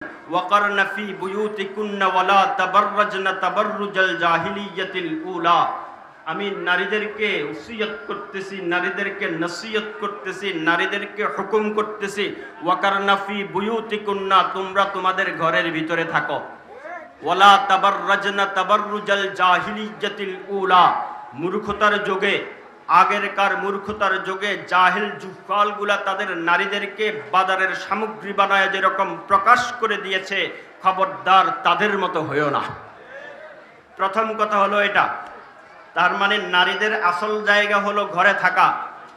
ওয়াকারনা ফি বুয়ুতিকুন্না ওয়ালা তাবাররাজনা তাবাররুজাল জাহিলিয়াতিল উলা। আমি নারীদেরকে ওসিয়ত করতেছি, নারীদেরকে নসিহত করতেছি, নারীদেরকে হুকুম করতেছি, ওয়াকারনা ফি বুয়ুতিকুন্না, তোমরা তোমাদের ঘরের ভিতরে থাকো, ওয়ালা তাবাররাজনা তাবাররুজাল জাহিলিয়াতিল উলা। মূর্খতার যুগে, আগেরকার মূর্খতার যুগে জাহিল জুফালগুলা তাদের নারীদেরকে বাজারের সামগ্রী বানায় যেরকম প্রকাশ করে দিয়েছে, খবরদার তাদের মতো হইও না। প্রথম কথা হলো এটা। তার মানে নারীদের আসল জায়গা হলো ঘরে থাকা।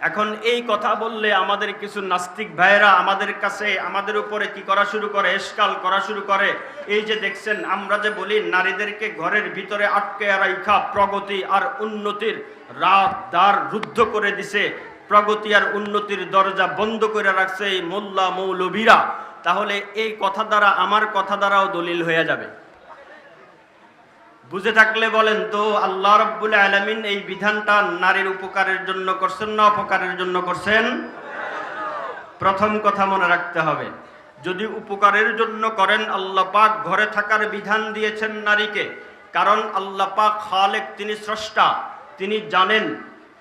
এখন এই কথা বললে আমাদের কিছু নাস্তিক ভাইয়েরা আমাদের কাছে, আমাদের উপরে কি করা শুরু করে, এশকাল করা শুরু করে। এই যে দেখছেন, আমরা যে বলি নারীদেরকে ঘরের ভিতরে আটকে রাখা প্রগতি আর উন্নতির দ্বার রুদ্ধ করে দিছে, প্রগতি আর উন্নতির দরজা বন্ধ করে রাখছে এই মোল্লা মৌলবীরা, তাহলে এই কথা দ্বারা আমার কথা দ্বারাও দলিল হয়ে যাবে। বুঝে থাকলে বলেন তো, আল্লাহ রাব্বুল আলামিন এই বিধানটা নারীর উপকারের জন্য করছেন না অপকারের জন্য করছেন? প্রথম কথা মনে রাখতে হবে, যদি উপকারের জন্য করেন, আল্লাহ পাক ঘরে থাকার বিধান দিয়েছেন নারীকে। কারণ আল্লাহ পাক খালেক, তিনি স্রষ্টা, তিনি জানেন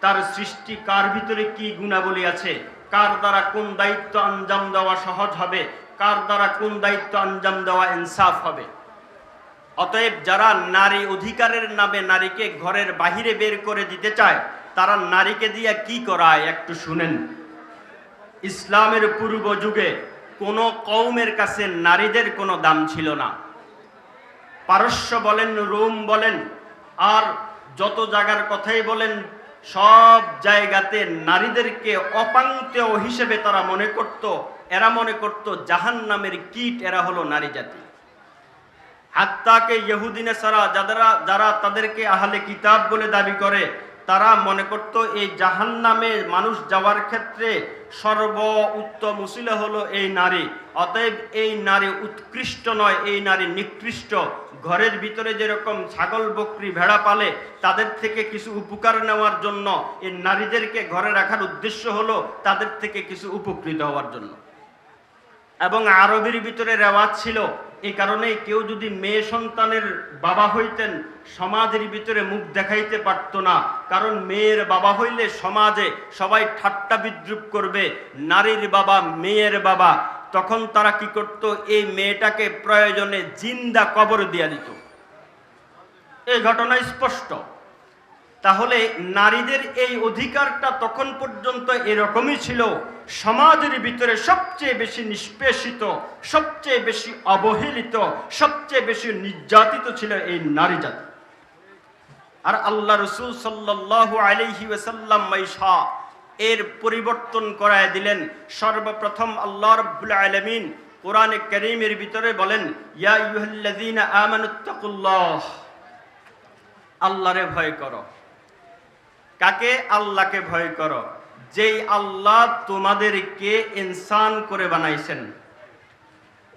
তার সৃষ্টি কার ভিতরে কি গুণাবলী আছে, কার দ্বারা কোন দায়িত্ব আঞ্জাম দেওয়া সহজ হবে, কার দ্বারা কোন দায়িত্ব আঞ্জাম দেওয়া ইনসাফ হবে। অতএব যারা নারী অধিকারের নামে নারীকে ঘরের বাহিরে বের করে দিতে চায়, তারা নারীকে দিয়ে কি করায় একটু শুনেন। ইসলামের পূর্ব যুগে কোনো কওমের কাছে নারীদের কোনো দাম ছিল না। পারস্য বলেন, রোম বলেন, আর যত জায়গার কথাই বলেন, সব জায়গাতে নারীদেরকে অপাঙ্ক্তেয় হিসেবে তারা মনে করত। এরা মনে করত জাহান্নামের কীট, এরা হলো নারী জাতি। হাত্তাকে ইহুদি নাসারা যারা তাদেরকে আহলে কিতাব বলে দাবি করে, তারা মনে করত এই জাহান্নামে মানুষ যাওয়ার ক্ষেত্রে সর্ব উত্তম উসিলা হলো এই নারী। অতএব এই নারী উৎকৃষ্ট নয়, এই নারী নিকৃষ্ট। ঘরের ভিতরে যেরকম ছাগল বকরি ভেড়া পালে, তাদের থেকে কিছু উপকার নেওয়ার জন্য এই নারীদেরকে ঘরে রাখার উদ্দেশ্য হলো তাদের থেকে কিছু উপকৃত হওয়ার জন্য। এবং আরবের ভিতরে রেওয়াজ ছিল, এই কারণে কেউ যদি মেয়ে সন্তানের বাবা হইতেন, সমাজের ভিতরে মুখ দেখাইতে পারত না। কারণ মেয়ের বাবা হইলে সমাজে সবাই ঠাট্টা বিদ্রুপ করবে, নারীর বাবা মেয়ের বাবা। তখন তারা কি করত, এই মেয়েটাকে প্রয়োজনে জিন্দা কবর দিয়া দিত। এই ঘটনা স্পষ্ট। তাহলে নারীদের এই অধিকারটা তখন পর্যন্ত এরকমই ছিল। সমাজের ভিতরে সবচেয়ে বেশি নিষ্পেষিত, সবচেয়ে বেশি অবহেলিত, সবচেয়ে বেশি নির্যাতিত ছিল এই নারী জাতি। আর আল্লাহ রাসূল সাল্লাল্লাহু আলাইহি ওয়াসাল্লাম মাইশা এর পরিবর্তন করায় দিলেন। সর্বপ্রথম আল্লাহ রাব্বুল আলামিন কোরআনে কারীমের ভিতরে বলেন, ইয়া আইয়ুহাল্লাযীনা আমানুত্তাকুল্লাহ, আল্লাহরে ভয় করো। কাকে? আল্লাহকে ভয় করো, যেই আল্লাহ তোমাদেরকে ইনসান করে বানাইছেন,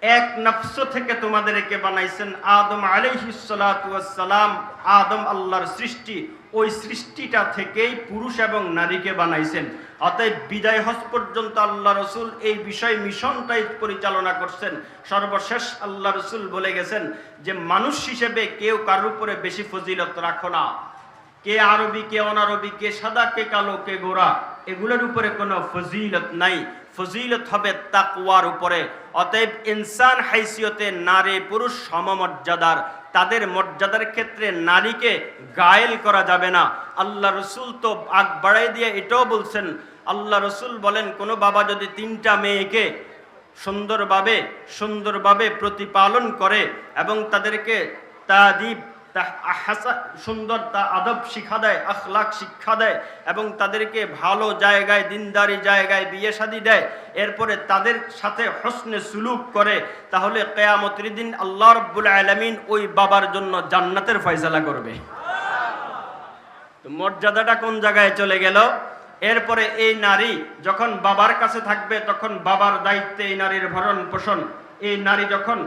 এক নফস থেকে তোমাদেরকে বানাইছেন। আদম আলাইহিস সালাতু ওয়াস সালাম, আদম আল্লাহর সৃষ্টি, ওই সৃষ্টিটা থেকেই পুরুষ এবং নারীকে বানাইছেন। অতএব বিদায় হজ পর্যন্ত আল্লাহ রসুল এই বিষয় মিশনটাই পরিচালনা করছেন। সর্বশেষ আল্লাহ রসুল বলে গেছেন যে মানুষ হিসেবে কেউ কারোর উপরে বেশি ফজিলত রাখো না। কে আরবি, কে অনারবি, কে সাদা, কে কালো, কে গোরা, এগুলোর উপরে কোনো ফজিলত নাই। ফজিলত হবে তাকওয়ার উপরে। অতএব ইনসান হাইসিয়তে নারী পুরুষ সমমর্যাদার। তাদের মর্যাদার ক্ষেত্রে নারীকে গায়েল করা যাবে না। আল্লাহ রসুল তো আগ বাড়াই দিয়ে এটাও বলছেন। আল্লাহ রসুল বলেন, কোনো বাবা যদি 3টা মেয়েকে সুন্দরভাবে প্রতিপালন করে এবং তাদেরকে তাদিব সুন্দর আদব শিক্ষা দেয়, আখলাক শিক্ষা দেয় এবং তাদেরকে ভালো জায়গায়, দিনদারি জায়গায় বিয়ে শাদী দেয়, এরপরে তাদের সাথে হসনে সুলুক করে, তাহলে কিয়ামতের দিন আল্লাহ রাব্বুল আলামিন ওই বাবার জন্য জান্নাতের ফয়সালা করবে। তো মর্যাদাটা কোন জায়গায় চলে গেল? এরপরে এই নারী যখন বাবার কাছে থাকবে, তখন বাবার দায়িত্বে এই নারীর ভরণ পোষণ। এই নারী যখন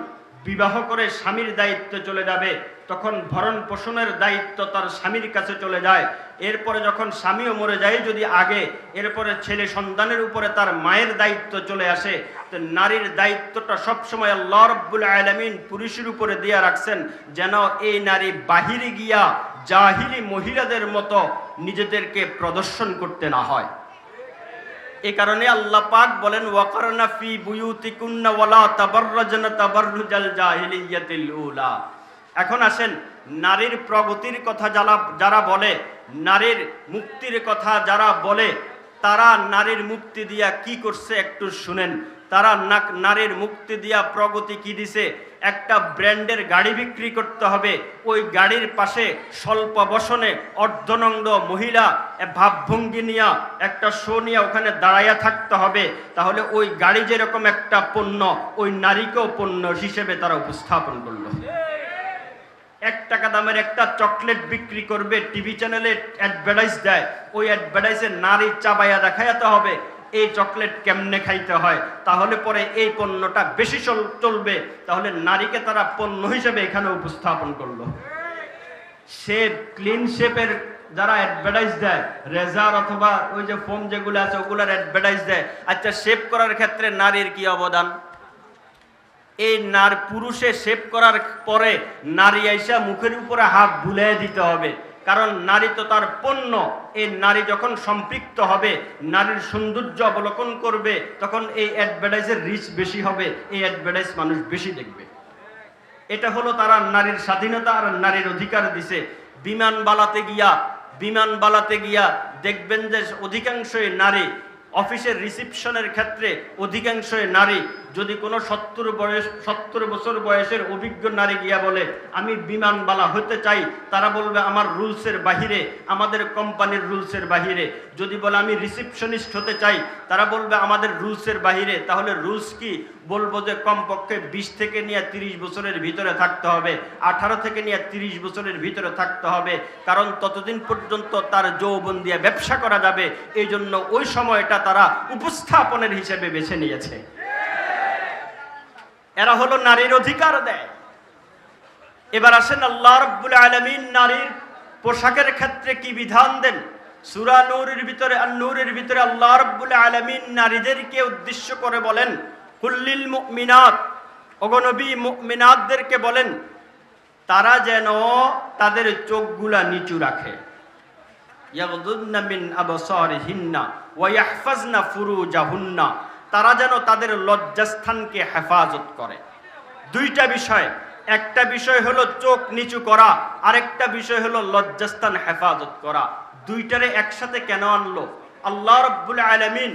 বিবাহ করে স্বামীর দায়িত্বে চলে যাবে, তখন ভরণ পোষণের দায়িত্ব তার স্বামীর কাছে চলে যায়। এরপরে যখন স্বামীও মরে যায় যদি আগে, এরপরে ছেলে সন্তানের উপরে তার মায়ের দায়িত্ব চলে আসে। তো নারীর দায়িত্বটা সবসময় আল্লাহ রাব্বুল আলামিন পুরুষের উপরে দিয়ে রাখছেন, যেন এই নারী বাহিরে গিয়া জাহিলি মহিলাদের মতো নিজেদেরকে প্রদর্শন করতে না হয়। এই কারণে আল্লাহ পাক বলেন, ওয়াকারনা ফি বুয়ুতিকুন্না ওয়ালা তাবাররাজনা তাবাররুজাল জাহিলিয়াতিল উলা। এখন আসেন, নারীর প্রগতির কথা যারা বলে, নারীর মুক্তির কথা যারা বলে, তারা নারীর মুক্তি দিয়া কি করছে একটু শুনেন। তারা নারীর মুক্তি দিয়া প্রগতি কি দিছে? একটা ব্র্যান্ডের গাড়ি বিক্রি করতে হবে, ওই গাড়ির পাশে স্বল্প বসনে অর্ধনগ্ন মহিলা ভাবভঙ্গি নিয়া একটা শো নিয়ে ওখানে দাঁড়াইয়া থাকতে হবে। তাহলে ওই গাড়ি যেরকম একটা পণ্য, ওই নারীকেও পণ্য হিসেবে তারা উপস্থাপন করলো। 1 টাকা দামের একটা চকলেট বিক্রি করবে, টিভি চ্যানেলে অ্যাডভার্টাইজ দেয়, ওই অ্যাডভার্টাইজে নারী চাবাইয়া দেখাইতে হবে এই চকলেট কেমনে খাইতে হয়, তাহলে পরে এই পণ্যটা বেশি চলবে। তাহলে নারীকে তারা পণ্য হিসেবে এখানে উপস্থাপন করলো। শেপ, ক্লিন শেপের যারা অ্যাডভার্টাইজ দেয়, রেজার অথবা ওই যে ফোম যেগুলো আছে ওগুলার অ্যাডভার্টাইজ দেয়। আচ্ছা, শেপ করার ক্ষেত্রে নারীর কি অবদান? এই পুরুষে শেভ করার পরে নারী আইসা মুখের উপরে হাত বুলিয়ে দিতে হবে, কারণ নারী তো তার পণ্য। এই নারী যখন সম্পৃক্ত হবে, নারীর সৌন্দর্য অবলোকন করবে, তখন এই অ্যাডভার্টাইজের রিচ বেশি হবে, এই অ্যাডভার্টাইজ মানুষ বেশি দেখবে। এটা হলো তারা নারীর স্বাধীনতা আর নারীর অধিকার দিছে। বিমান বালাতে গিয়া দেখবেন যে অধিকাংশই নারী। অফিসের রিসিপশনের ক্ষেত্রে অধিকাংশই নারী। যদি কোনো 70 বছর বয়সের অভিজ্ঞ নারী গিয়া বলে আমি বিমানবালা হতে চাই, তারা বলবে আমার রুলসের বাহিরে, আমাদের কোম্পানির রুলসের বাহিরে। যদি বলে আমি রিসিপশনিস্ট হতে চাই, তারা বলবে আমাদের রুলসের বাহিরে। তাহলে রুলস কি? বলবো যে কমপক্ষে 20 থেকে নিয়ে 30 বছরের ভিতরে থাকতে হবে, 18 থেকে নিয়ে 30 বছরের ভিতরে থাকতে হবে, কারণ ততদিন পর্যন্ত তার যৌবন দিয়ে ব্যবসা করা যাবে। এই জন্য ওই সময়টা তারা উপস্থাপনের হিসেবে বেছে নিয়েছে। এরা হলো নারীর অধিকার দেয়। এবার আসেন, আল্লাহ রাব্বুল আলামিন নারীর পোশাকের ক্ষেত্রে কি বিধান দেন? সূরা নূরের ভিতরে, আন-নূরের ভিতরে আল্লাহ রাব্বুল আলামিন নারীদেরকে উদ্দেশ্য করে বলেন, কুল্লিল মুমিনাত, ওগো নবী মুমিনাতদেরকে বলেন তারা যেন তাদের চোখগুলা নিচু রাখে। ইয়াগদুদনা মিন আবসারিহিন্না ওয়া ইয়াহফাজনা ফুরুজাহুন্না, তারা যেন তাদের লজ্জাস্থানকে হেফাজত করে। 2টা বিষয়, একটা বিষয় হলো চোখ নিচু করা, আরেকটা বিষয় হলো লজ্জাস্থান হেফাজত করা। 2টারে একসাথে কেন আনলো? আল্লাহ রাব্বুল আলামিন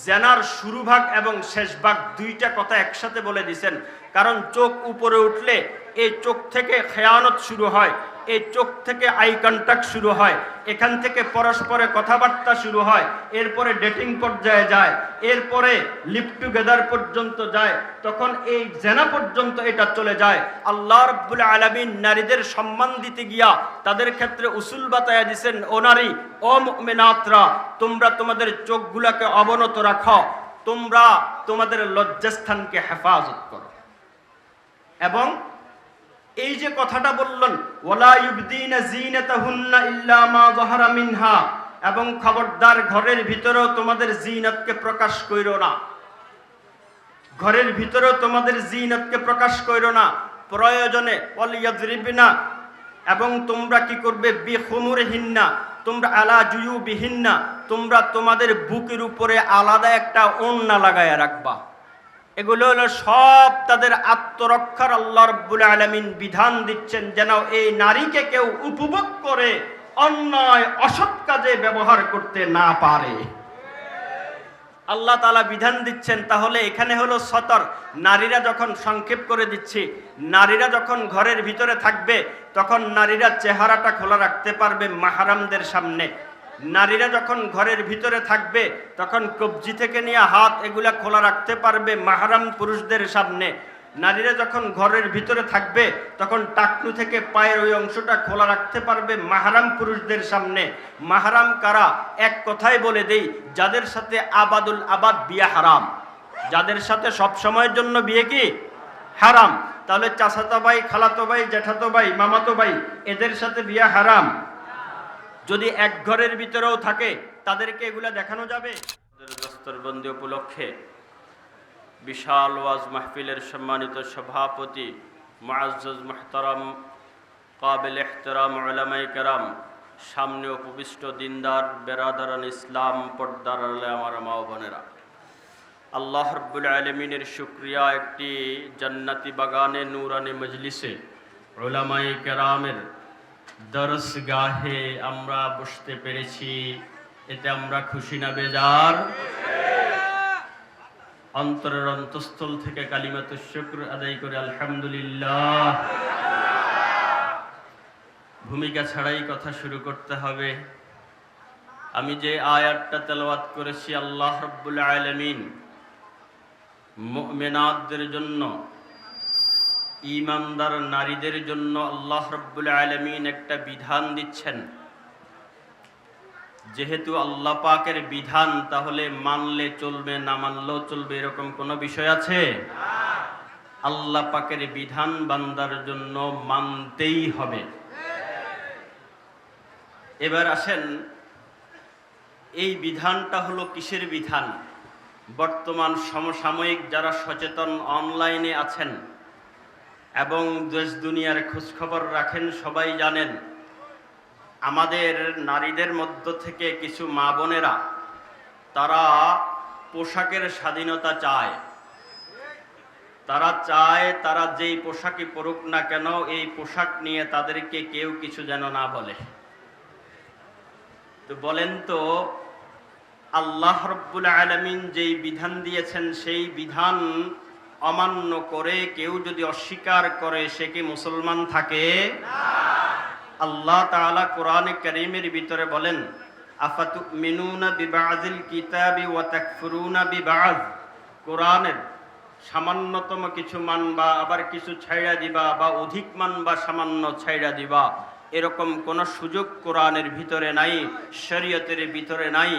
জেনার শুরু ভাগ এবং শেষ ভাগ 2টা কথা একসাথে বলে দিয়েছেন। কারণ চোখ উপরে উঠলে এই চোখ থেকে খেয়ানত শুরু হয়, এই চোখ থেকে আই কন্ট্যাক্ট শুরু হয়, এখান থেকে পরস্পরে কথাবার্তা শুরু হয়, এরপরে ডেটিং পর্যায়ে যায়, এরপরে লিভ টুগেদার পর্যন্ত যায়, তখন এই জেনা পর্যন্ত এটা চলে যায়। আল্লাহ রাব্বুল আলামিন নারীদের সম্মান দিতে গিয়া তাদের ক্ষেত্রে উসুল বাতায়া দিয়েছেন, ও নারী, ও মুমিনাতরা, তোমরা তোমাদের চোখগুলোকে অবনত রাখো, তোমরা তোমাদের লজ্জাস্থানকে হেফাজত করো। এবং এই যে কথাটা বললেন, ওয়ালা ইউবদিনা জিনাতাহুন্না ইল্লা মা যাহারা মিনহা, এবং খবরদার ঘরের ভিতরেও তোমাদের জিনাতকে প্রকাশ কইরো না, ঘরের ভিতরেও তোমাদের জিনাতকে প্রকাশ কইরো না। প্রয়োজনে ওয়ালিয়াযরিবনা, এবং তোমরা কি করবে? বিখুমুরিহিন্না, তোমরা আলা জুয়ুবিহিন্না, তোমরা তোমাদের বুকের উপরে আলাদা একটা ওড়না লাগায়া রাখবা। এগুলো হলো সব তাদের আত্মরক্ষার আল্লাহ রাব্বুল আলামিন বিধান দিচ্ছেন, যেন এই নারীকে কেউ উপভোগ করে অন্যায় অসৎ কাজে ব্যবহার করতে না পারে। আল্লাহ তাআলা বিধান দিচ্ছেন। তাহলে এখানে হলো সতর। নারীরা যখন, সংক্ষেপ করে দিচ্ছি, নারীরা যখন ঘরের ভিতরে থাকবে তখন নারীরা চেহারাটা খোলা রাখতে পারবে মাহরামদের সামনে। নারীরা যখন ঘরের ভিতরে থাকবে তখন কবজি থেকে নিয়ে হাত এগুলা খোলা রাখতে পারবে মাহরাম পুরুষদের সামনে। নারীরা যখন ঘরের ভিতরে থাকবে তখন টাকনু থেকে পায়ের ওই অংশটা খোলা রাখতে পারবে মাহরাম পুরুষদের সামনে। মাহরাম কারা? এক কথায় বলে দেই, যাদের সাথে আবাদুল আবাদ বিয়ে হারাম, যাদের সাথে সব সময়ের জন্য বিয়ে কি হারাম। তাহলে চাচাতো ভাই, খালাতো ভাই, জ্যাঠাতো ভাই, মামাতো ভাই এদের সাথে বিয়া হারাম। যদি এক ঘরের ভিতরেও থাকে তাদেরকে এগুলা দেখানো যাবে? দস্তরবন্দি উপলক্ষে বিশাল ওয়াজ মাহফিলের সম্মানিত সভাপতি মুআজ্জাজ মুহতারাম কাবিল ইহতিরাম উলামায়ে কেরাম, সামনে উপবিষ্ট দিনদার বেরাদারান ইসলাম, পর্দার আড়ালে আমার মা ও বোনেরা, আল্লাহ রাব্বুল আলামিনের শুকরিয়া, একটি জান্নাতি বাগানে নূরানি মজলিসে উলামায়ে কেরামের দরসগাহে আমরা বসতে পেরেছি। এতে আমরা খুশি না বেজার? অন্তরের অন্তঃস্থল থেকে কালিমাতুশ শুকর আদায় করে আলহামদুলিল্লাহ। ভূমিকা ছাড়াই কথা শুরু করতে হবে। আমি যে আয়াতটা তেলাওয়াত করেছি, আল্লাহ রাব্বুল আলামিন মুমিনাতদের জন্য, ঈমানদার নারীদের জন্য আল্লাহ রাব্বুল আলামিন একটা বিধান দিচ্ছেন। যেহেতু আল্লাহ পাকের বিধান, তাহলে মানলে চলবে, না মানলেও চলবে, এরকম কোনো বিষয় আছে? আল্লাহ পাকের বিধান বান্দার জন্য মানতেই হবে। এবার আসেন, এই বিধানটা হলো কিসের বিধান? বর্তমান সমসাময়িক যারা সচেতন অনলাইনে আছেন এবং দেশ দুনিয়ার খোঁজখবর রাখেন, সবাই জানেন আমাদের নারীদের মধ্য থেকে কিছু মা বোনেরা তারা পোশাকের স্বাধীনতা চায়। তারা চায় তারা যেই পোশাকই পরুক না কেন, এই পোশাক নিয়ে তাদেরকে কেউ কিছু যেন না বলে। তো বলেন তো, আল্লাহ রাব্বুল আলামিন যেই বিধান দিয়েছেন সেই বিধান অমান্য করে কেউ যদি অস্বীকার করে, সে কি মুসলমান থাকে? আল্লাহ তাআলা কোরআনে কারীমের ভিতরে বলেন, আফাতুমিনুনা বিবাযিল কিতাবি ওয়া তাকফুরুনা বিবায। কোরআনের সামান্যতম কিছু মানবা, আবার কিছু ছাইড়া দিবা, বা অধিক মানবা, সামান্য ছাইড়া দিবা, এরকম কোনো সুযোগ কোরআনের ভিতরে নাই, শরীয়তের ভিতরে নাই।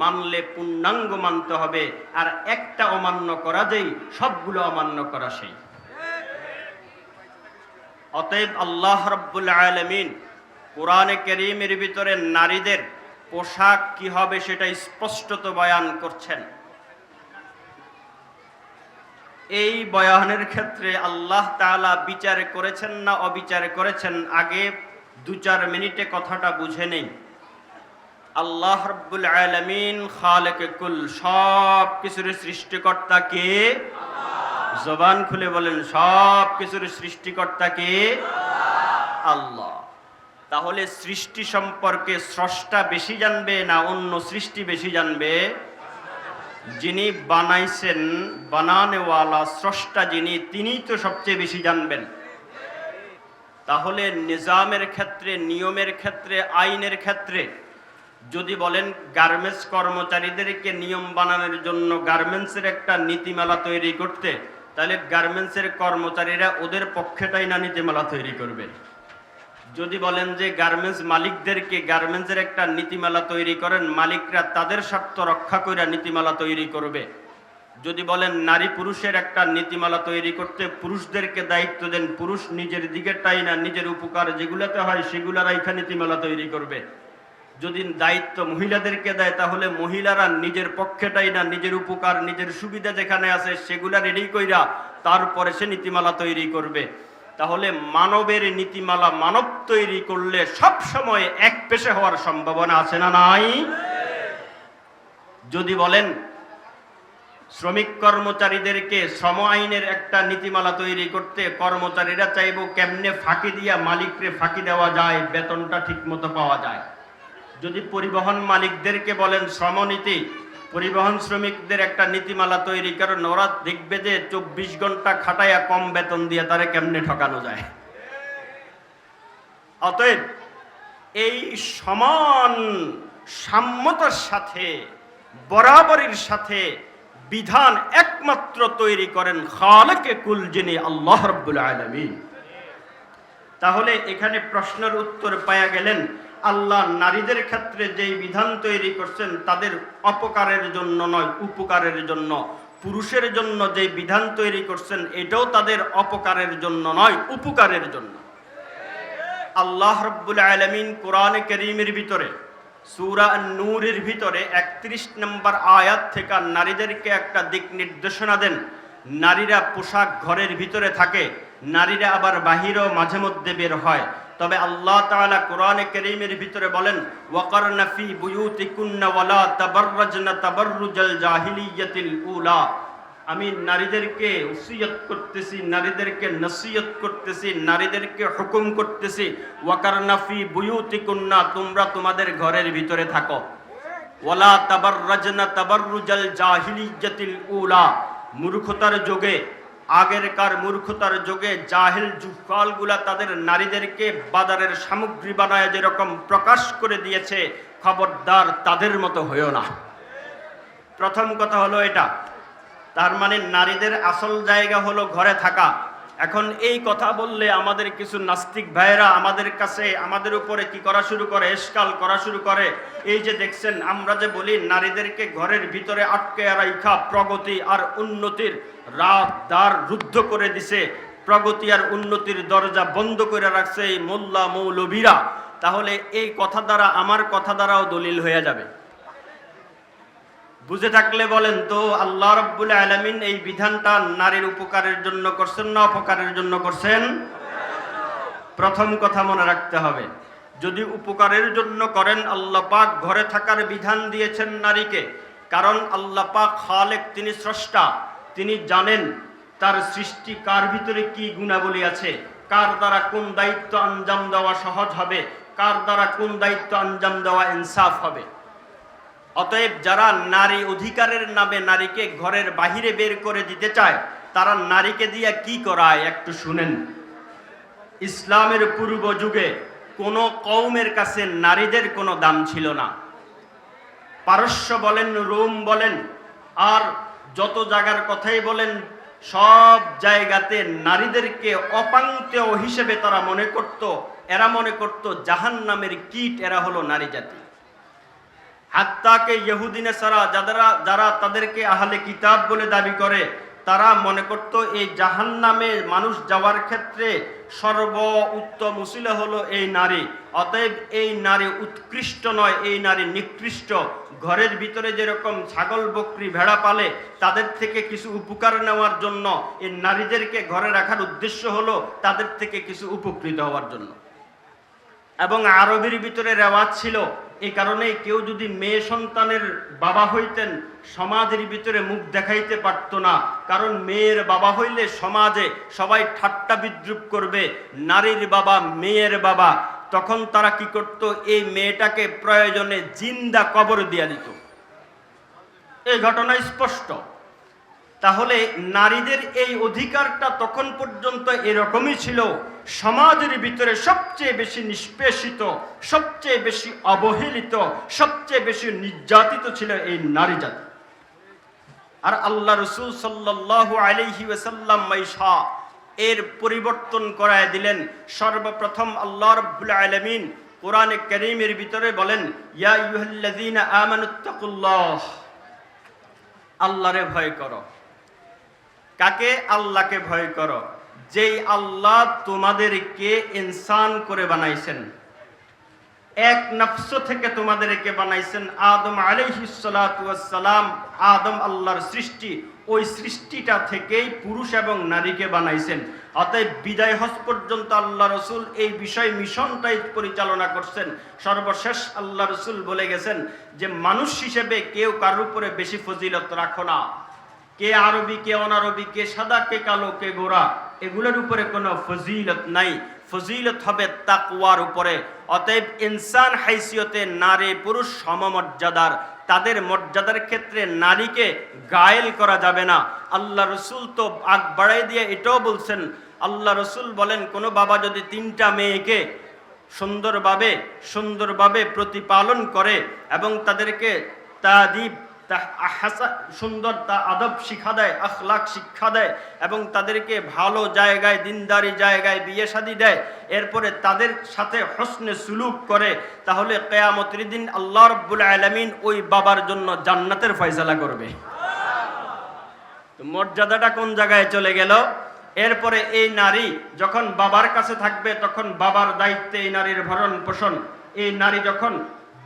মানলে পূর্ণাঙ্গ মানতে হবে, আর একটা অমান্য করা যেই সবগুলো অমান্য করা সেই। অতএব আল্লাহ রাব্বুল আলামিন কোরআনে কারীমের ভিতরে নারীদের পোশাক কি হবে সেটা স্পষ্টত বয়ান করছেন। এই বয়ানের ক্ষেত্রে আল্লাহ তাআলা বিচার করেছেন না অবিচার করেছেন, আগে 2-4 মিনিটে কথাটা বুঝে নেই। আল্লাহ রাব্বুল আলামিন খালিক কুল, সব কিছুর সৃষ্টিকর্তা কে? জবান খুলে বলেন, সব কিছুর সৃষ্টিকর্তা কে? আল্লাহ। তাহলে সৃষ্টি সম্পর্কে স্রষ্টা বেশি জানবে না অন্য সৃষ্টি বেশি জানবে? যিনি বানাইছেন, বানানেওয়ালা স্রষ্টা যিনি, তিনিই তো সবচেয়ে বেশি জানবেন। তাহলে নিজামের ক্ষেত্রে, নিয়মের ক্ষেত্রে, আইনের ক্ষেত্রে যদি বলেন গার্মেন্টস কর্মচারীদেরকে নিয়ম বানানোর জন্য গার্মেন্টসের একটা নীতিমালা তৈরি করতে, তাহলে গার্মেন্টসের কর্মচারীরা ওদের পক্ষেটাই না নীতিমালা তৈরি করবে। যদি বলেন যে গার্মেন্টস মালিকদেরকে গার্মেন্টসের একটা নীতিমালা তৈরি করেন, মালিকরা তাদের স্বার্থ রক্ষা করে নীতিমালা তৈরি করবে। যদি বলেন নারী পুরুষের একটা নীতিমালা তৈরি করতে, পুরুষদেরকে দায়িত্ব দেন, পুরুষ নিজের দিকেরটাই না, নিজের উপকার যেগুলোতে হয় সেগুলার এইখানে নীতিমালা তৈরি করবে। যদি দায়িত্ব মহিলাদেরকে দেয়, তাহলে মহিলারা নিজের পক্ষেটাই না, নিজের উপকার, নিজের সুবিধা যেখানে আছে সেগুলা রেডি কইরা তারপরে সে নীতিমালা তৈরি করবে। তাহলে মানবের নীতিমালা মানব তৈরি করলে সব সময় এক পেশে হওয়ার সম্ভাবনা আছে না নাই? যদি বলেন শ্রমিক কর্মচারীদেরকে শ্রম আইনের একটা নীতিমালা তৈরি করতে, কর্মচারীরা চাইবো কেমনে ফাঁকি দিয়া মালিকরে ফাঁকি দেওয়া যায়, বেতনটা ঠিক মতো পাওয়া যায়। যদি পরিবহন মালিকদেরকে বলেন শ্রমনীতি, পরিবহন শ্রমিকদের একটা নীতিমালা তৈরি করেন, ওরা দেখবে যে 24 ঘন্টা খাটাইয়া কম বেতন দিয়ে তারে কেমনে ঠকানো যায়। অতএব এই সমান সাম্যতার সাথে, বরাবরের সাথে বিধান একমাত্র তৈরি করেন খালিকে কুল, যিনি আল্লাহ রাব্বুল আলামিন। তাহলে এখানে প্রশ্নের উত্তর পাওয়া গেলেন, আল্লাহ নারীদের ক্ষেত্রে যেই বিধান তৈরি করছেন তাদের অপকারের জন্য নয়, উপকারের জন্য। পুরুষের জন্য যে বিধান তৈরি করছেন এটাও তাদের অপকারের জন্য নয়, উপকারের জন্য। আল্লাহ রাব্বুল আলামিন কোরআনে কারীমের ভিতরে সূরা আন-নূরের ভিতরে 31 নম্বর আয়াত থেকে নারীদেরকে একটা দিক নির্দেশনা দেন। নারীরা পোশাক ঘরের ভিতরে থাকে, নারীরা আবার বাহিরেও মাঝে মধ্যে বের হয়। তবে আল্লাহ তাআলা কোরআনে কারীমের ভিতরে বলেন, ওয়াকারনা ফি বুয়ুতিকুন্না ওয়ালা তাবাররাজনা তাবাররুজাল জাহিলিয়াতিল উলা। আমি নারীদেরকে ওসিয়ত করতেছি, নারীদেরকে নসিহত করতেছি, নারীদেরকে হুকুম করতেছি, ওয়াকারনা ফি বুয়ুতিকুন্না, তোমরা তোমাদের ঘরের ভিতরে থাকো। ওয়ালা তাবাররাজনা তাবাররুজাল জাহিলিয়াতিল উলা। মূর্খতার যুগে, আগেরকার মূর্খতার যুগে জাহিল জুহ্ফালগুলা তাদের নারীদেরকে বাজারের সামগ্রী বানায় যেরকম প্রকাশ করে দিয়েছে, খবরদার তাদের মতো হইও না। প্রথম কথা হলো এটা। তার মানে নারীদের আসল জায়গা হলো ঘরে থাকা। এখন এই কথা বললে আমাদের কিছু নাস্তিক ভাইয়েরা আমাদের কাছে, আমাদের উপরে কি করা শুরু করে, এশকাল করা শুরু করে। এই যে দেখছেন, আমরা যে বলি নারীদেরকে ঘরের ভিতরে আটকে রাখা প্রগতি আর উন্নতির দ্বার রুদ্ধ করে দিছে, প্রগতি আর উন্নতির দরজা বন্ধ করে রাখছে এই মোল্লা মৌলবীরা, তাহলে এই কথা দ্বারা আমার কথা দ্বারাও দলিল হয়ে যাবে। বুঝে থাকলে বলেন তো, আল্লাহ রাব্বুল আলামিন এই বিধানটা নারীর উপকারের জন্য করছেন না অপকারের জন্য করছেন? প্রথম কথা মনে রাখতে হবে, যদি উপকারের জন্য করেন, আল্লাহ পাক ঘরে থাকার বিধান দিয়েছেন নারীকে। কারণ আল্লাহ পাক খালেক, তিনি স্রষ্টা, তিনি জানেন তার সৃষ্টি কার ভিতরে কি গুণাবলী আছে, কার দ্বারা কোন দায়িত্ব আঞ্জাম দেওয়া সহজ হবে, কার দ্বারা কোন দায়িত্ব আঞ্জাম দেওয়া ইনসাফ হবে। অতএব যারা নারী অধিকারের নামে নারীকে ঘরের বাহিরে বের করে দিতে চায়, তারা নারীকে দিয়ে কি করায় একটু শুনেন। ইসলামের পূর্ব যুগে কোনো কওমের কাছে নারীদের কোনো দাম ছিল না। পারস্য বলেন, রোম বলেন, আর যত জায়গার কথাই বলেন, সব জায়গাতে নারীদেরকে অপাঙ্ক্তেয় হিসেবে তারা মনে করত। এরা মনে করত জাহান্নামের কীট, এরা হলো নারী জাতি। হাত্তাকে ইহুদি নাসারা যারা তাদেরকে আহলে কিতাব বলে দাবি করে, তারা মনে করত এই জাহান্নামে মানুষ যাওয়ার ক্ষেত্রে সর্ব উত্তম উসিলা হলো এই নারী। অতএব এই নারী উৎকৃষ্ট নয়, এই নারী নিকৃষ্ট। ঘরের ভিতরে যেরকম ছাগল বকরি ভেড়া পালে, তাদের থেকে কিছু উপকার নেওয়ার জন্য এই নারীদেরকে ঘরে রাখার উদ্দেশ্য হলো তাদের থেকে কিছু উপকৃত হওয়ার জন্য। এবং আরবের ভিতরে রেওয়াজ ছিল, এই কারণে কেউ যদি মেয়ে সন্তানের বাবা হইতেন, সমাজের ভিতরে মুখ দেখাইতে পারত না। কারণ মেয়ের বাবা হইলে সমাজে সবাই ঠাট্টা বিদ্রুপ করবে, নারীর বাবা মেয়ের বাবা। তখন তারা কি করত, এই মেয়েটাকে প্রয়োজনে জিন্দা কবর দিয়া দিত। এই ঘটনা স্পষ্ট। তাহলে নারীদের এই অধিকারটা তখন পর্যন্ত এরকমই ছিল। সমাজের ভিতরে সবচেয়ে বেশি নিষ্পেষিত, সবচেয়ে বেশি অবহেলিত, সবচেয়ে বেশি নির্যাতিত ছিল এই নারী জাতি। আর আল্লাহ রাসূল সাল্লাল্লাহু আলাইহি ওয়াসাল্লাম মাইশা এর পরিবর্তন করায় দিলেন। সর্বপ্রথম আল্লাহ রাব্বুল আলামিন কোরআনে কারীমের ভিতরে বলেন, ইয়া আইয়ুহাল্লাযীনা আমানুত্তাকুল্লাহ, আল্লাহরে ভয় করো। কাকে? আল্লাহকে ভয় করো, যেই আল্লাহ তোমাদেরকে ইনসান করে বানাইছেন, এক নফস থেকে তোমাদেরকে বানাইছেন। আদম আলাইহিস সালাতু ওয়াস সালাম, আদম আল্লাহর সৃষ্টি, ওই সৃষ্টিটা থেকেই পুরুষ এবং নারীকে বানাইছেন। অতএব বিদায় হজ পর্যন্ত আল্লাহ রসুল এই বিষয় মিশনটাই পরিচালনা করছেন। সর্বশেষ আল্লাহ রসুল বলে গেছেন যে মানুষ হিসেবে কেউ কারোর উপরে বেশি ফজিলত রাখো না। কে আরবি, কে অনারবি, কে সাদা, কে কালো, কে গোরা, এগুলোর উপরে কোনো ফজিলত নাই। ফজিলত হবে তাকওয়ার উপরে। অতএব ইনসান হাইসিয়তে নারী পুরুষ সমমর্যাদার। তাদের মর্যাদার ক্ষেত্রে নারীকে গায়েল করা যাবে না। আল্লাহ রসুল তো আগ বাড়াই দিয়ে এটাও বলছেন। আল্লাহ রসুল বলেন, কোনো বাবা যদি 3টা মেয়েকে সুন্দরভাবে প্রতিপালন করে এবং তাদেরকে তাদিব সুন্দর আদব শিক্ষা দেয়, আখলাক শিক্ষা দেয় এবং তাদেরকে ভালো জায়গায়, দিনদারি জায়গায় বিয়ে শাদী দেয়, এরপরে তাদের সাথে হসনে সুলুক করে, তাহলে কিয়ামতের দিন আল্লাহ রাব্বুল আলামিন ওই বাবার জন্য জান্নাতের ফয়সালা করবে। তো মর্যাদাটা কোন জায়গায় চলে গেল? এরপরে এই নারী যখন বাবার কাছে থাকবে তখন বাবার দায়িত্বে এই নারীর ভরণ পোষণ। এই নারী যখন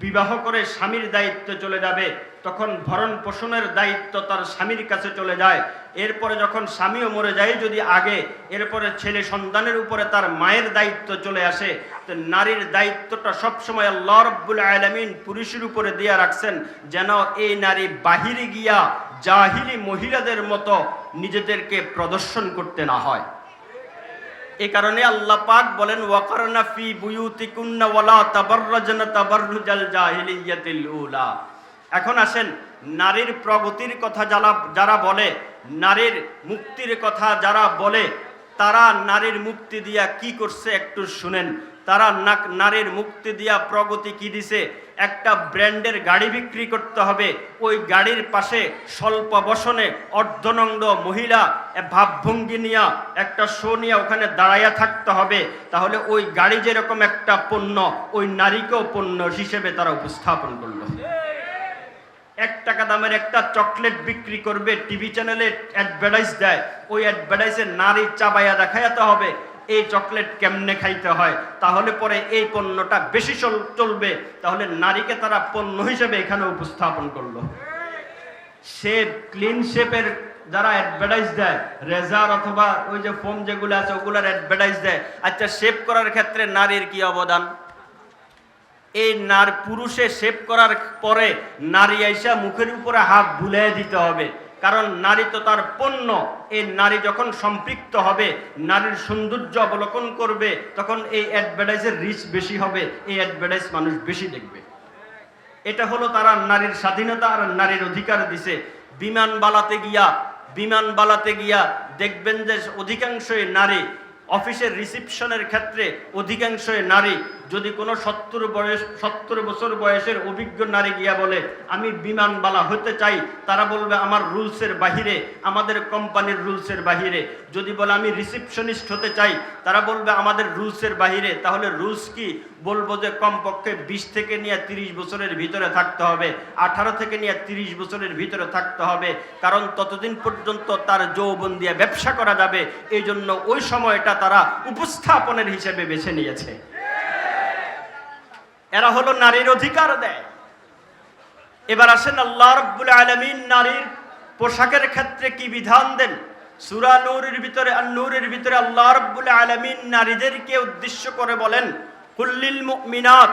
বিবাহ করে স্বামীর দায়িত্বে চলে যাবে তখন ভরণ পোষণের দায়িত্ব তার স্বামীর কাছে চলে যায়। এরপরে যখন স্বামীও মরে যায় যদি আগে, এরপরে ছেলে সন্তানের উপরে তার মায়ের দায়িত্ব চলে আসে। তো নারীর দায়িত্বটা সবসময় আল্লাহ রাব্বুল আলামিন পুরুষের উপরে দিয়ে রাখছেন, যেন এই নারী বাহিরে গিয়া জাহিলি মহিলাদের মতো নিজেদেরকে প্রদর্শন করতে না হয়। এই কারণে আল্লাহ পাক বলেন, ওয়াকারনা ফি বুয়ুতিকুন্না ওয়ালা তাবাররাজনা তাবাররুজাল জাহিলিয়াতিল উলা। এখন আসেন, নারীর প্রগতির কথা যারা বলে, নারীর মুক্তির কথা যারা বলে, তারা নারীর মুক্তি দিয়া কি করছে একটু শুনেন। তারা নারীর মুক্তি দিয়া প্রগতি কি দিছে? একটা ব্র্যান্ডের গাড়ি বিক্রি করতে হবে, ওই গাড়ির পাশে স্বল্প বসনে অর্ধনগ্ন মহিলা ভাবভঙ্গি নিয়ে একটা শো নিয়ে ওখানে দাঁড়াইয়া থাকতে হবে। তাহলে ওই গাড়ি যেরকম একটা পণ্য, ওই নারীকেও পণ্য হিসেবে তারা উপস্থাপন করলো। 1 টাকা দামের একটা চকলেট বিক্রি করবে, টিভি চ্যানেলে অ্যাডভার্টাইজ দেয়, ওই অ্যাডভার্টাইজে নারী চাবাইয়া দেখাইতে হবে এই চকলেট কেমনে খাইতে হয়, তাহলে পরে এই পণ্যটা বেশি চলবে। তাহলে নারীকে তারা পণ্য হিসেবে এখানে উপস্থাপন করলো। শেপ, ক্লিন শেপের যারা অ্যাডভার্টাইজ দেয়, রেজার অথবা ওই যে ফোম যেগুলো আছে ওগুলার অ্যাডভার্টাইজ দেয়। আচ্ছা, শেপ করার ক্ষেত্রে নারীর কি অবদান? এই পুরুষে শেভ করার পরে নারী আইসা মুখের উপরে হাত বুলিয়ে দিতে হবে, কারণ নারী তো তার পণ্য। এই নারী যখন সম্পৃক্ত হবে, নারীর সৌন্দর্য অবলোকন করবে, তখন এই অ্যাডভার্টাইজের রিচ বেশি হবে, এই অ্যাডভার্টাইজ মানুষ বেশি দেখবে। এটা হলো তারা নারীর স্বাধীনতা আর নারীর অধিকার দিছে। বিমান বালাতে গিয়া দেখবেন যে অধিকাংশই নারী। অফিসের রিসিপশনের ক্ষেত্রে অধিকাংশই নারী। যদি কোনো 70 বছর বয়সের অভিজ্ঞ নারী গিয়া বলে আমি বিমানবালা হতে চাই, তারা বলবে আমার রুলসের বাহিরে, আমাদের কোম্পানির রুলসের বাহিরে। যদি বলে আমি রিসিপশনিস্ট হতে চাই, তারা বলবে আমাদের রুলসের বাহিরে। তাহলে রুলস কি? বলবো যে কমপক্ষে 20 থেকে নিয়ে 30 বছরের ভিতরে থাকতে হবে, 18 থেকে নিয়ে 30 বছরের ভিতরে থাকতে হবে, কারণ ততদিন পর্যন্ত তার যৌবন দিয়ে ব্যবসা করা যাবে। এই জন্য ওই সময়টা তারা উপস্থাপনের হিসেবে বেছে নিয়েছে। এরা হলো নারীর অধিকার দেয়। এবার আসেন, আল্লাহ রাব্বুল আলামিন নারীর পোশাকের ক্ষেত্রে কি বিধান দেন? সূরা নূরের ভিতরে, আন-নূরের ভিতরে আল্লাহ রাব্বুল আলামিন নারীদেরকে উদ্দেশ্য করে বলেন, কুল্লিল মুমিনাত,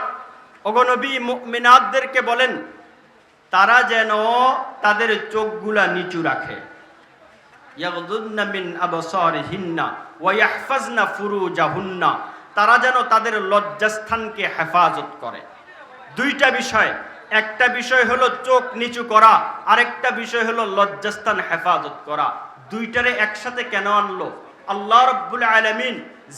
ওগো নবী মুমিনাতদেরকে বলেন তারা যেন তাদের চোখগুলা নিচু রাখে। ইয়াগদুদনা মিন আবসারিহিন্না ওয়া ইয়াহফাজনা ফুরুজাহুন্না, তারা যেন তাদের লজ্জাস্থানকে হেফাজত করে। 2টা বিষয়, একটা বিষয় হলো চোখ নিচু করা, আরেকটা বিষয় হলো লজ্জাস্থান হেফাজত করা। 2টারে একসাথে কেন আনলো? আল্লাহ রাব্বুল আলামিন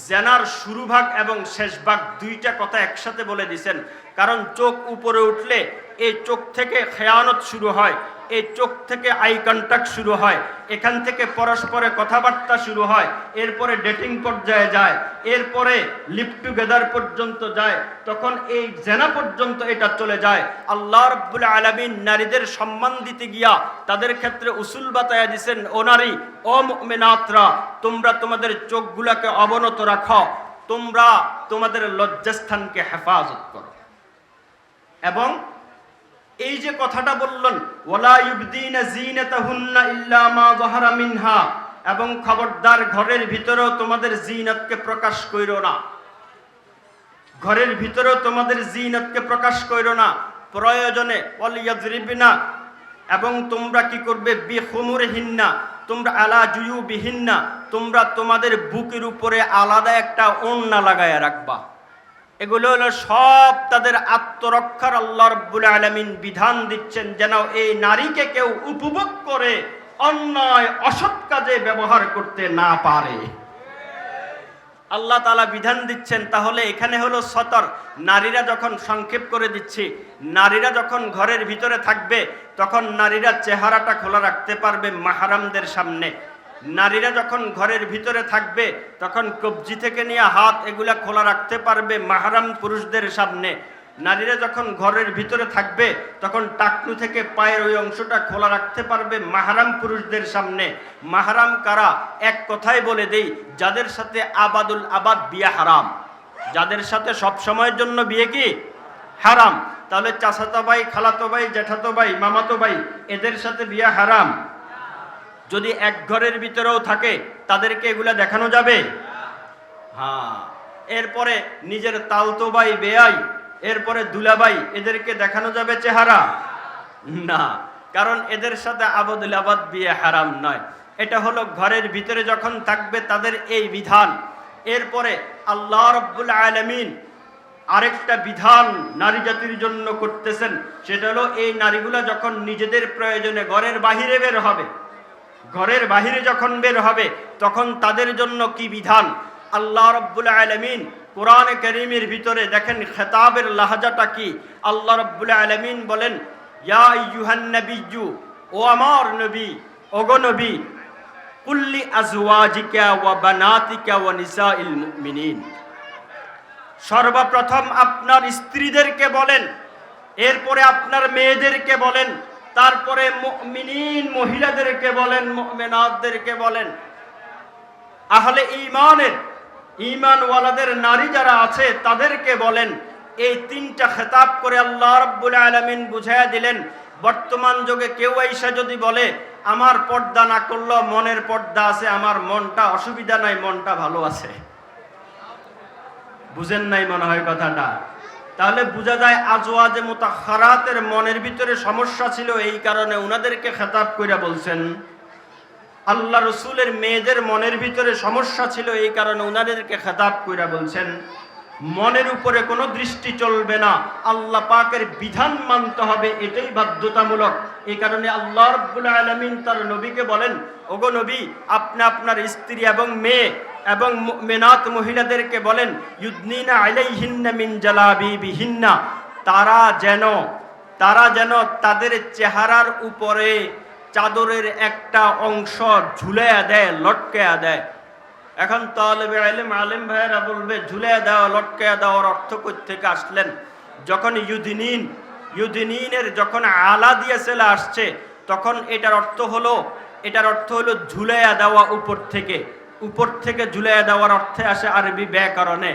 জেনার শুরু ভাগ এবং শেষ ভাগ 2টা কথা একসাথে বলে দিয়েছেন। কারণ চোখ উপরে উঠলে এই চোখ থেকে খেয়ানত শুরু হয়, এই চোখ থেকে আই কন্ট্যাক্ট শুরু হয়, এখান থেকে পরস্পরে কথাবার্তা শুরু হয়, এরপরে ডেটিং পর্যায়ে যায়, এরপরে লিভ টুগেদার পর্যন্ত যায়, তখন এই জেনা পর্যন্ত এটা চলে যায়। আল্লাহ রাব্বুল আলামিন নারীদের সম্মান দিতে গিয়া তাদের ক্ষেত্রে উসুল বাতায়া দিয়েছেন, ও নারী, ও মুমিনাতরা, তোমরা তোমাদের চোখগুলোকে অবনত রাখো, তোমরা তোমাদের লজ্জাস্থানকে হেফাজত করো। এবং এই যে কথাটা বললেন, ওয়ালা ইউবদিনা জিনাতাহুন্না ইল্লা মা যাহারা মিনহা, এবং খবরদার ঘরের ভিতরেও তোমাদের জিনাতকে প্রকাশ কইরো না, ঘরের ভিতরেও তোমাদের জিনাতকে প্রকাশ কইরো না। প্রয়োজনে ওয়ালিয়াযরিবনা, এবং তোমরা কি করবে? বিখুমুরহিন্না, তোমরা আলা জুয়ুবিহিন্না, তোমরা তোমাদের বুকের উপরে আলাদা একটা ওড়না লাগায়া রাখবা। এগুলো হলো সব তাদের আত্মরক্ষার আল্লাহ রাব্বুল আলামিন বিধান দিচ্ছেন, যেন এই নারীকে কেউ উপভোগ করে অন্যায় অসৎ কাজে ব্যবহার করতে না পারে। আল্লাহ তাআলা বিধান দিচ্ছেন। তাহলে এখানে হলো সতর। নারীরা যখন, সংক্ষেপ করে দিচ্ছি, নারীরা যখন ঘরের ভিতরে থাকবে তখন নারীরা চেহারাটা খোলা রাখতে পারবে মাহরামদের সামনে। নারীরা যখন ঘরের ভিতরে থাকবে তখন কবজি থেকে নিয়ে হাত এগুলা খোলা রাখতে পারবে মাহরাম পুরুষদের সামনে। নারীরা যখন ঘরের ভিতরে থাকবে তখন টাকনু থেকে পায়ের ওই অংশটা খোলা রাখতে পারবে মাহরাম পুরুষদের সামনে। মাহরাম কারা? এক কথায় বলে দেই, যাদের সাথে আবাদুল আবাদ বিয়ে হারাম, যাদের সাথে সব সময়ের জন্য বিয়ে কি হারাম। তাহলে চাচাতো ভাই, খালাতো ভাই, জ্যাঠাতো ভাই, মামাতো ভাই, এদের সাথে বিয়ে হারাম। যদি এক ঘরের ভিতরেও থাকে তাদেরকে এগুলা দেখানো যাবে? হ্যাঁ। এরপরে নিজের তালতো ভাই, বেয়াই, এরপরে দুলাভাই, এদেরকে দেখানো যাবে চেহারা? না, কারণ এদের সাথে আবাদুল আবাদ বিয়ে হারাম নয়। এটা হলো ঘরের ভিতরে যখন থাকবে তাদের এই বিধান। এরপরে আল্লাহ রাব্বুল আলামিন আরেকটা বিধান নারী জাতির জন্য করতেছেন, সেটা হলো এই নারীগুলা যখন নিজেদের প্রয়োজনে ঘরের বাহিরে বের হবে, ঘরের বাহিরে যখন বের হবে তখন তাদের জন্য কি বিধান? আল্লাহ রাব্বুল আলামিন কোরআনে কারীমের ভিতরে দেখেন খেতাবের লাহাজাটা কি। আল্লাহ রাব্বুল আলামিন বলেন, ইয়া আইয়ুহান নাবিয়্যু, ও আমার নবী, ওগো নবী, কুল্লি আজওয়াজিকা ওয়া বানাতিকা ওয়া নিসাইল মুমিনিন। সর্বপ্রথম আপনার স্ত্রীদেরকে বলেন, এরপরে আপনার মেয়েদেরকে বলেন, তারপরে মুমিনিন মহিলাদেরকে বলেন, মুমিনাতদেরকে বলেন। আহলে ঈমানের, ঈমানওয়ালাদের নারী যারা আছে তাদেরকে বলেন। এই তিনটা খেতাব করে আল্লাহ রাব্বুল আলামিন বুঝাইয়া দিলেন। বর্তমান যুগে কেউ আইসা যদি বলে আমার পর্দা না করলেও মনের পর্দা আছে, আমার মনটা অসুবিধা নাই, মনটা ভালো আছে, বুঝেন নাই মনে হয় কথাটা। তাহলে বোঝা যায় আজওয়াজে মুতাহহারাতের মনের ভিতরে সমস্যা ছিল, এই কারণে উনাদেরকে খেতাব কইরা বলছেন। আল্লাহ রসুলের মেয়েদের মনের ভিতরে সমস্যা ছিল, এই কারণে উনাদেরকে খেতাব কইরা বলছেন। মনের উপরে কোনো দৃষ্টি চলবে না, আল্লাহ পাকের বিধান মানতে হবে, এটাই বাধ্যতামূলক। এই কারণে আল্লাহ রাব্বুল আলামিন তার নবীকে বলেন, ওগো নবী, আপনি আপনার স্ত্রী এবং মেয়ে এবং মুমিনাত মহিলাদেরকে বলেন, ইউদনিনা আলাইহিন্না মিন জালাবিবিহিন্না, তারা যেন তাদের চেহারার উপরে চাদরের একটা অংশ ঝুলাইয়া দেয়, লটকাইয়া দেয়। এখন তালেবে ইলম আলেম ভাইয়েরা বলবে ঝুলাইয়া দেওয়া, লটকাইয়া দেওয়ার অর্থ কই থেকে আসলেন? যখন ইউদিনিনের যখন আলা দিয়ে চলে আসছে তখন এটার অর্থ হলো ঝুলাইয়া দেওয়া, উপর থেকে ঝুলাইয়া দেওয়ার অর্থে আসে আরবি ব্যাকরণে।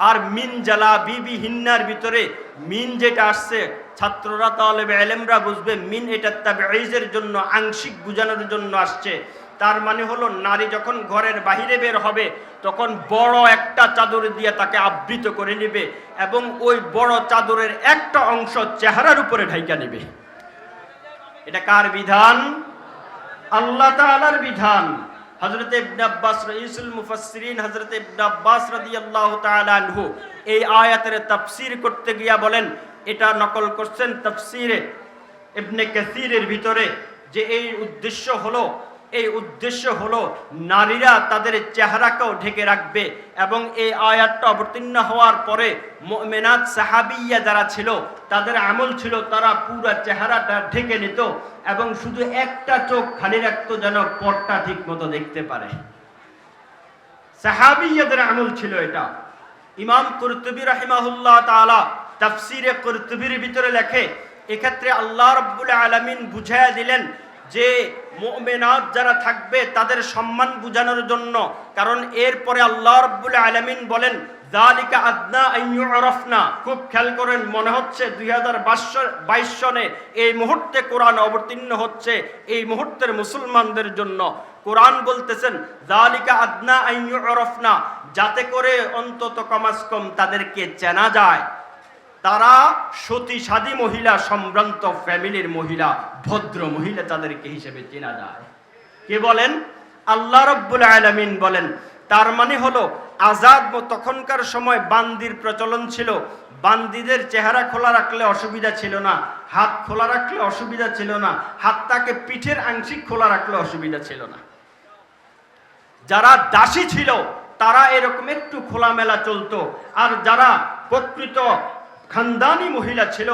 আর মিন জালাবিবিহিন্নার ভিতরে মিন যেটা আসছে, ছাত্ররা তালেবে ইলমরা বুঝবে, মিন এটা তাবঈজের জন্য, আংশিক বুঝানোর জন্য আসছে। তার মানে হলো নারী যখন ঘরের বাহিরে বের হবে তখন বড় একটা চাদর দিয়ে তাকে আবৃত করে নেবে এবং ওই বড় চাদরের একটা অংশ চেহারার উপরে ঢাইকা নেবে। এটা কার বিধান? আল্লাহ তাআলার বিধান। হযরত ইবনে আব্বাস রাইসুল মুফাসসিরিন হযরত ইবনে আব্বাস রাদিয়াল্লাহু তাআলা আনহু এই আয়াতের তাফসীর করতে গিয়া বলেন, এটা নকল করছেন তাফসীরে ইবনে কাসীরের ভিতরে, যে এই উদ্দেশ্য হলো নারীরা তাদের চেহারাকেও ঢেকে রাখবে। এবং এই আয়াতটা অবতীর্ণ হওয়ার পরে মুমিনাত সাহাবিয়া যারা ছিল তাদের আমল ছিল তারা পুরো চেহারাটা ঢেকে নিত এবং শুধু একটা চোখ খালি রাখতো যেন পটটা ঠিক মতো দেখতে পারে। সাহাবিয়াদের আমল ছিল এটা। ইমাম কুরতুবী রাহিমাহুল্লাহ তাআলা তাফসীরে কুরতুবীর ভিতরে লেখে, এক্ষেত্রে আল্লাহ রাব্বুল আলামিন বুঝাইয়া দিলেন যে মুমিনাত যারা থাকবে তাদের সম্মান বুঝানোর জন্য। কারণ এরপরে আল্লাহ রাব্বুল আলামিন বলেন, যালিকা আদনা আন ইউরাফনা। খুব খেয়াল করেন, মনে হচ্ছে 2022 সনে এই মুহূর্তে কোরআন অবতীর্ণ হচ্ছে এই মুহূর্তের মুসলমানদের জন্য। কোরআন বলতেছেন যালিকা আদনা আন ইউরাফনা, যাতে করে অন্তত কমাস কম তাদেরকে চেনা যায়। তারা সতী সাদী মহিলা, সম্ভ্রান্ত ফ্যামিলির মহিলা, ভদ্র মহিলা তাদেরকে হিসেবে চেনা যায়। কে বলেন? আল্লাহ রাব্বুল আলামিন বলেন। তার মানে হলো আজাদ, তখনকার সময় বান্দির প্রচলন ছিল। বান্দিদের চেহারা খোলা রাখলে অসুবিধা ছিল না, হাত খোলা রাখলে অসুবিধা ছিল না, হাতটাকে পিঠের আংশিক খোলা রাখলে অসুবিধা ছিল না। যারা দাসী ছিল তারা এরকম একটু খোলামেলা চলতো, আর যারা প্রকৃত খানদানি মহিলা ছিল,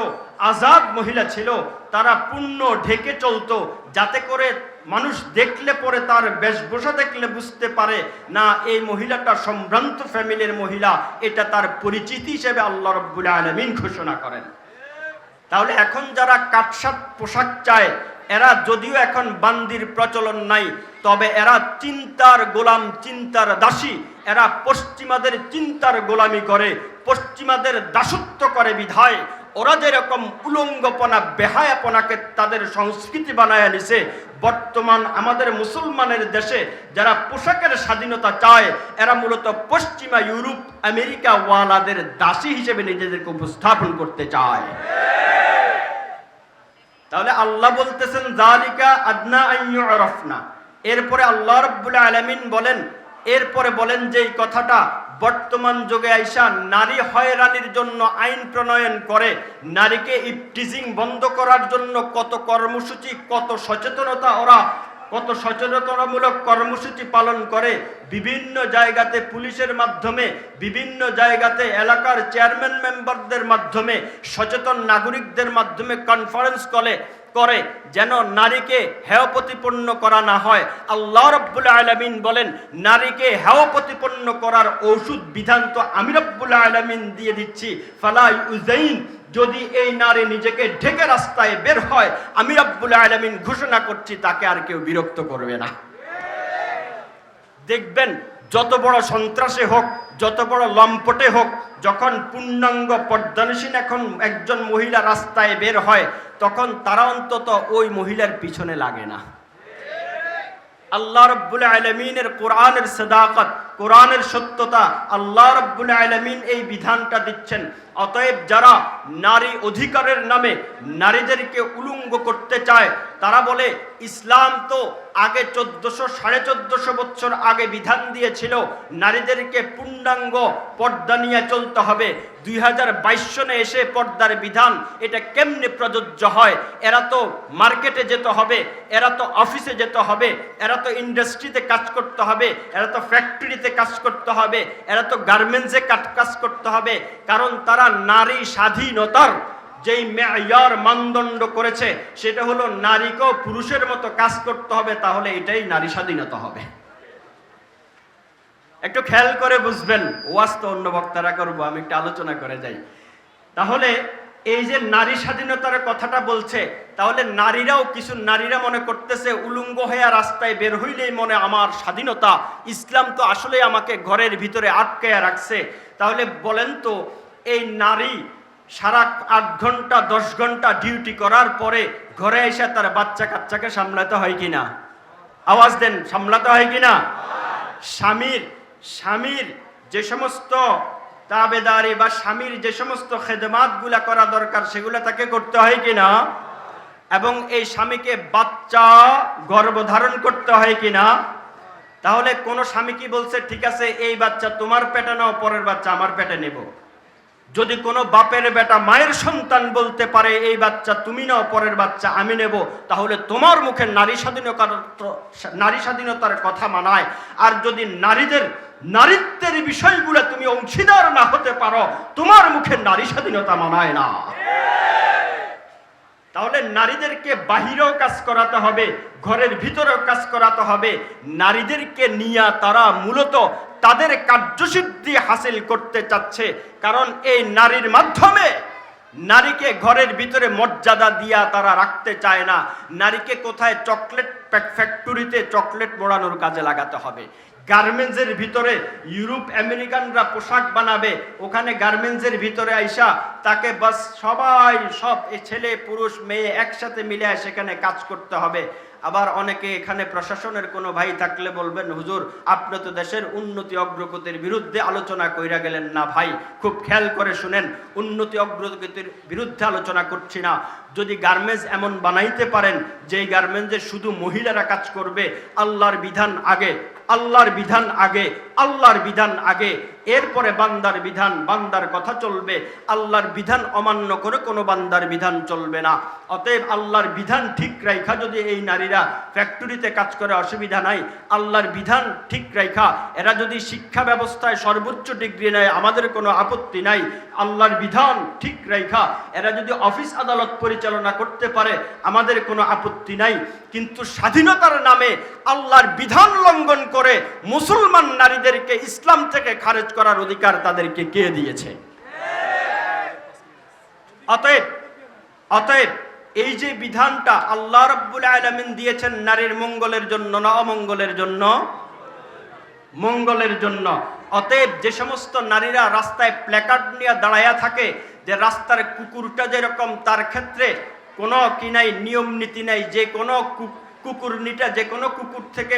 আজাদ মহিলা ছিল, তারা পূর্ণ ঢেকে চলতো, যাতে করে মানুষ দেখলে পরে তার বেশভূষা দেখলে বুঝতে পারে না এই মহিলাটা সম্ভ্রান্ত ফ্যামিলির মহিলা, এটা তার পরিচিতি হিসেবে আল্লাহ রাব্বুল আলামিন ঘোষণা করেন। তাহলে এখন যারা কাটসাট পোশাক চায়, এরা যদিও এখন বান্দির প্রচলন নাই, তবে এরা চিন্তার গোলাম, চিন্তার দাসী। এরা পশ্চিমাদের চিন্তার গোলামি করে, পশ্চিমাদের দাসত্ব করে বিধায় ওরা যেরকম উলঙ্গপনা, বেহায়াপনাকে তাদের সংস্কৃতি বানায় নিছে, বর্তমান আমাদের মুসলমানের দেশে যারা পোশাকের স্বাধীনতা চায়, এরা মূলত পশ্চিমা ইউরোপ আমেরিকা ওয়ালাদের দাসী হিসেবে নিজেদেরকে উপস্থাপন করতে চায়। তাহলে আল্লাহ বলতেছেন যালিকা আদনা আন ইউরাফনা। এরপরে আল্লাহ রাব্বুল আলামিন বলেন, এরপরে বলেন যে এই কথাটা বর্তমান যুগে আইসা নারী হয়রানির জন্য আইন প্রণয়ন করে, নারীকে ইফটিজিং বন্ধ করার জন্য কত কর্মসূচি, কত সচেতনতা, ওরা কত সচেতনতামূলক কর্মসূচি পালন করে। বিভিন্ন জায়গাতে পুলিশের মাধ্যমে, বিভিন্ন জায়গাতে এলাকার চেয়ারম্যান মেম্বারদের মাধ্যমে, সচেতন নাগরিকদের মাধ্যমে কনফারেন্স করে যেন নারীকে হেয় প্রতিপন্ন করা না হয়। আল্লাহ রাব্বুল আলামিন বলেন, নারীকে হেয় প্রতিপন্ন করার ঔষধ বিধান তো আমি রাব্বুল আলামিন দিয়ে দিচ্ছি। ফালা ইউযাইন, যদি এই নারী নিজেকে ঢেকে রাস্তায় বের হয়, আমি রাব্বুল আলামিন ঘোষণা করছি তাকে আর কেউ বিরক্ত করবে না। দেখবেন যত বড় সন্ত্রাসে হোক, যত বড় লম্পটে হোক, যখন পূর্ণাঙ্গ পর্দানসীন এখন একজন মহিলা রাস্তায় বের হয়, তখন তারা অন্তত ওই মহিলার পিছনে লাগে না। আল্লাহ রাব্বুল আলামিনের কোরআনের সাদাকাত, কোরআনের সত্যতা, আল্লাহ রাব্বুল আলামিন এই বিধানটা দিচ্ছেন। অতএব যারা নারী অধিকারের নামে নারীদেরকে উলঙ্গ করতে চায়, তারা বলে ইসলাম তো আগে 1400-1450 বছর আগে বিধান দিয়েছিল নারীদেরকে পূর্ণাঙ্গ পর্দা নিয়ে চলতে হবে। 2022 সনে এসে পর্দার বিধান এটা কেমনে প্রযোজ্য হয়? এরা তো মার্কেটে যেতে হবে, এরা তো অফিসে যেতে হবে, এরা তো ইন্ডাস্ট্রিতে কাজ করতে হবে, এরা তো ফ্যাক্টরিতে কাজ করতে হবে, এরা তো গার্মেন্টসে কাজ করতে হবে। কারণ তারা নারী স্বাধীনতার যেই মেয়ার মানদণ্ড করেছে, সেটা হলো নারীকেও পুরুষের মতো কাজ করতে হবে, তাহলে এটাই নারী স্বাধীনতা হবে। একটু খেয়াল করে বুঝবেন, ওয়াজ তো অন্য বক্তারা করবো, আমি একটু আলোচনা করে যাই। তাহলে এই যে নারী স্বাধীনতার কথাটা বলছে, তাহলে নারীরাও, কিছু নারীরা মনে করতেছে উলঙ্গ হয়ে রাস্তায় বের হইলেই মনে আমার স্বাধীনতা, ইসলাম তো আসলে আমাকে ঘরের ভিতরে আটকায়া রাখছে। তাহলে বলেন তো, এই নারী সারা 8 ঘন্টা 10 ঘন্টা ডিউটি করার পরে ঘরে এসে তার বাচ্চা কাচ্চাকে সামলাতে হয় কিনা? আওয়াজ দেন, সামলাতে হয় কিনা? স্বামীর যে সমস্ত তাবেদারি বা স্বামীর যে সমস্ত খেদমাতগুলা করা দরকার, সেগুলো তাকে করতে হয় কিনা? এবং এই স্বামীকে বাচ্চা গর্ভধারণ করতে হয় কিনা? তাহলে কোন স্বামী কি বলছে, ঠিক আছে এই বাচ্চা তোমার পেটে নাও, পরের বাচ্চা আমার পেটে নেব? যদি কোনো বাপের বেটা মায়ের সন্তান বলতে পারে এই বাচ্চা তুমি নাও, পরের বাচ্চা আমি নেব, তাহলে তোমার মুখে নারী স্বাধীনতার কথা মানায়। আর যদি নারীত্বের বিষয়গুলো তুমি অংশীদার না হতে পারো, তোমার মুখে নারী স্বাধীনতা মানায় না। তাহলে নারীদেরকে বাহিরেও কাজ করাতে হবে, ঘরের ভিতরেও কাজ করাতে হবে। নারীদেরকে নিয়ে তারা মূলত তাদের কার্যসিদ্ধি হাসিল করতে চাচ্ছে। কারণ এই নারীর মাধ্যমে নারীকে ঘরের ভিতরে মর্যাদা দিয়া তারা রাখতে চায় না। নারীকে কোথায় চকলেট ফ্যাক্টরিতে চকলেট মোড়ানোর কাজে লাগাতে হবে। গার্মেন্টসের ভিতরে ইউরোপ আমেরিকানরা পোশাক বানাবে, ওখানে গার্মেন্টসের ভিতরে আইসা তাকে বাস সবাই, সব ছেলে পুরুষ মেয়ে একসাথে মিলে সেখানে কাজ করতে হবে। আবার অনেকে এখানে প্রশাসনের কোনো ভাই থাকলে বলবেন, হুজুর আপনি তো দেশের উন্নতি অগ্রগতির বিরুদ্ধে আলোচনা কইরা গেলেন না। ভাই খুব খেয়াল করে শুনেন, উন্নতি অগ্রগতির বিরুদ্ধে আলোচনা করছি না। যদি গার্মেন্টস এমন বানাইতে পারেন যে গার্মেন্টসে শুধু মহিলারা কাজ করবে, আল্লাহর বিধান আগে, আল্লাহর বিধান আগে, আল্লাহর বিধান আগে। এরপরে বান্দার বিধান, বান্দার কথা চলবে। আল্লাহর বিধান অমান্য করে কোনো বান্দার বিধান চলবে না। অতএব আল্লাহর বিধান ঠিক রাইখা যদি এই নারীরা ফ্যাক্টরিতে কাজ করে অসুবিধা নাই, আল্লাহর বিধান ঠিক রাইখা এরা যদি শিক্ষা ব্যবস্থায় সর্বোচ্চ ডিগ্রি নেয় আমাদের কোনো আপত্তি নাই। আল্লাহর বিধান ঠিক রাইখা এরা যদি অফিস আদালত পরিচালনা করতে পারে আমাদের কোনো আপত্তি নাই। কিন্তু স্বাধীনতার নামে আল্লাহর বিধান লঙ্ঘন করে মুসলমান নারীদেরকে ইসলাম থেকে খারেজ করার অধিকার তাদেরকে কে দিয়েছে? অতএব এই যে বিধানটা আল্লাহ রাব্বুল আলামিন দিয়েছেন নারীর মঙ্গলের জন্য না অমঙ্গলের জন্য? মঙ্গলের জন্য। অতএব যে সমস্ত নারীরা রাস্তায় প্ল্যাকার্ড নিয়ে দাঁড়ায়া থাকে যে রাস্তার কুকুরটা যেরকম, তার ক্ষেত্রে কোনো কি নাই, নিয়ম নীতি নাই, যে কোনো কুকুরনিটা যে কোনো কুকুর থেকে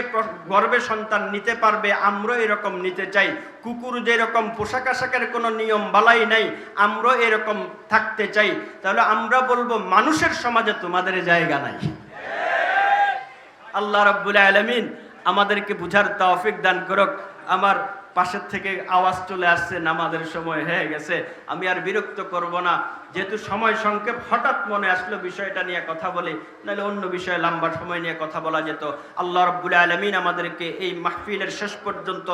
গর্ভে সন্তান নিতে পারবে, আমরা এরকম নিতে চাই। কুকুর যেরকম পোশাক আশাকের কোনো নিয়ম বালাই নাই, আমরা এরকম থাকতে চাই। তাহলে আমরা বলবো মানুষের সমাজে তোমাদের জায়গা নাই। আল্লাহ রাব্বুল আলামিন আমাদেরকে বুঝার তৌফিক দান করুক। আমার পাশের থেকে আওয়াজ চলে আসছে, নামাজের সময় হয়ে গেছে, আমি আর বিরক্ত করব না। যেহেতু সময় সংক্ষেপ, হঠাৎ মনে আসলো বিষয়টা নিয়ে কথা বলি, নাহলে অন্য বিষয়ে লম্বা সময় নিয়ে কথা বলা যেত। আল্লাহ রাব্বুল আলামিন আমাদেরকে এই মাহফিলের শেষ পর্যন্ত